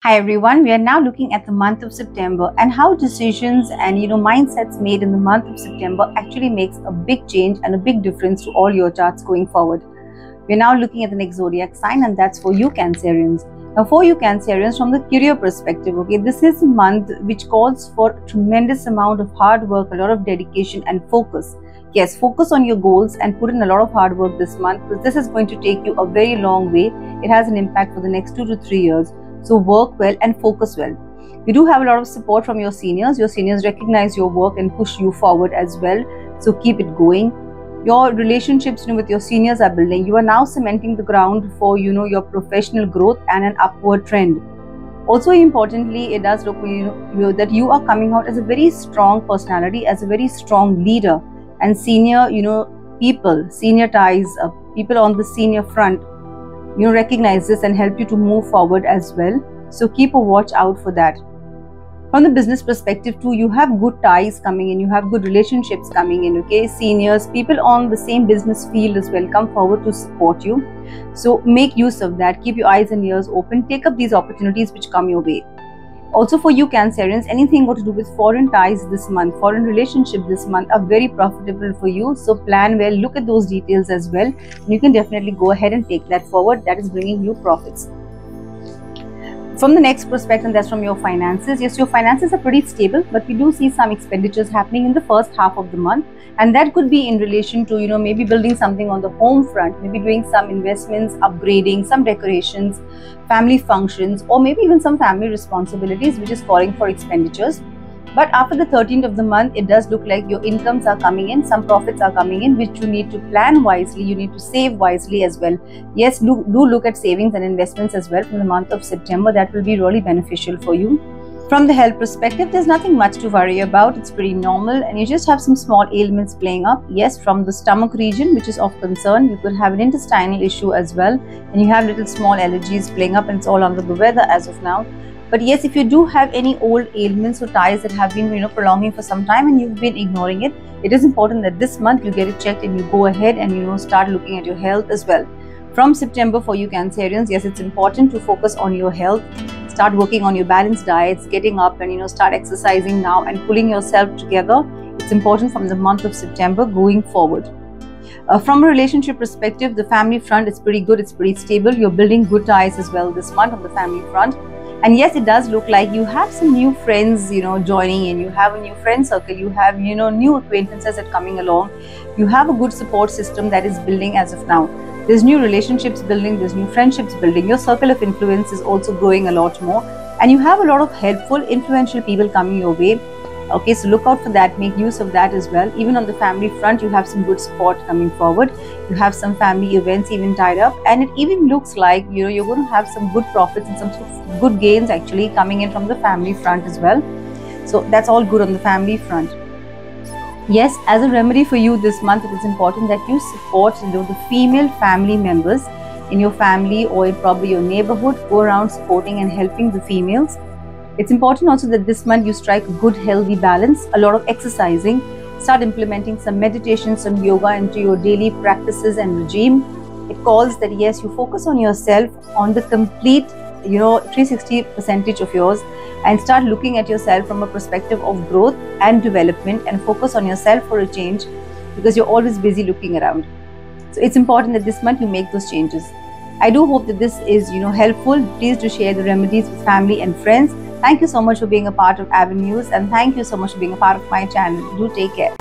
Hi everyone, we are now looking at the month of September and how decisions and mindsets made in the month of September actually makes a big change and a big difference to all your charts going forward. We are now looking at the next zodiac sign, and that's for you Cancerians. Now for you Cancerians, from the career perspective, okay, this is a month which calls for a tremendous amount of hard work, a lot of dedication and focus. Yes, focus on your goals and put in a lot of hard work this month, because this is going to take you a very long way. It has an impact for the next 2 to 3 years. So work well and focus well. You do have a lot of support from your seniors. Your seniors recognize your work and push you forward as well. So keep it going. Your relationships with your seniors are building. You are now cementing the ground for your professional growth and an upward trend. Also importantly, it does look that you are coming out as a very strong personality, as a very strong leader, and senior people, senior ties, people on the senior front recognize this and help you to move forward as well. So keep a watch out for that. From the business perspective too, you have good ties coming in, you have good relationships coming in, okay? Seniors, people on the same business field as well come forward to support you. So make use of that. Keep your eyes and ears open. Take up these opportunities which come your way. Also for you Cancerians, anything got to do with foreign ties this month, foreign relationships this month are very profitable for you. So plan well, look at those details as well. And you can definitely go ahead and take that forward. That is bringing you profits. From the next perspective, and that's from your finances. Yes, your finances are pretty stable, but we do see some expenditures happening in the first half of the month. And that could be in relation to, maybe building something on the home front, maybe doing some investments, upgrading, some decorations, family functions, or maybe even some family responsibilities, which is calling for expenditures. But after the 13th of the month, it does look like your incomes are coming in, some profits are coming in, which you need to plan wisely, you need to save wisely as well. Yes, do look at savings and investments as well from the month of September. That will be really beneficial for you. From the health perspective, there's nothing much to worry about. It's pretty normal, and you just have some small ailments playing up. Yes, from the stomach region, which is of concern, you could have an intestinal issue as well, and you have little small allergies playing up, and it's all under the weather as of now. But yes, if you do have any old ailments or ties that have been prolonging for some time and you've been ignoring it, it is important that this month you get it checked and you go ahead and start looking at your health as well. From September for you Cancerians, yes, it's important to focus on your health. Start working on your balanced diets, getting up and start exercising now and pulling yourself together. It's important from the month of September going forward. From a relationship perspective, the family front is pretty good, it's pretty stable. You're building good ties as well this month on the family front. And yes, it does look like you have some new friends, joining in. You have a new friend circle. You have, new acquaintances that are coming along. You have a good support system that is building as of now. There's new relationships building. There's new friendships building. Your circle of influence is also growing a lot more. And you have a lot of helpful, influential people coming your way. Okay, so look out for that. Make use of that as well. Even on the family front, you have some good support coming forward. You have some family events even tied up, and it even looks like you're going to have some good profits and some sort of good gains actually coming in from the family front as well. So that's all good on the family front. Yes, as a remedy for you this month, it is important that you support the female family members in your family or in probably your neighborhood. Go around supporting and helping the females. It's important also that this month you strike a good healthy balance, a lot of exercising, start implementing some meditation, some yoga into your daily practices and regime. It calls that yes, you focus on yourself, on the complete 360 percentage of yours, and start looking at yourself from a perspective of growth and development, and focus on yourself for a change, because you're always busy looking around. So it's important that this month you make those changes. I do hope that this is helpful. Please do share the remedies with family and friends. Thank you so much for being a part of Avenues, and thank you so much for being a part of my channel. Do take care.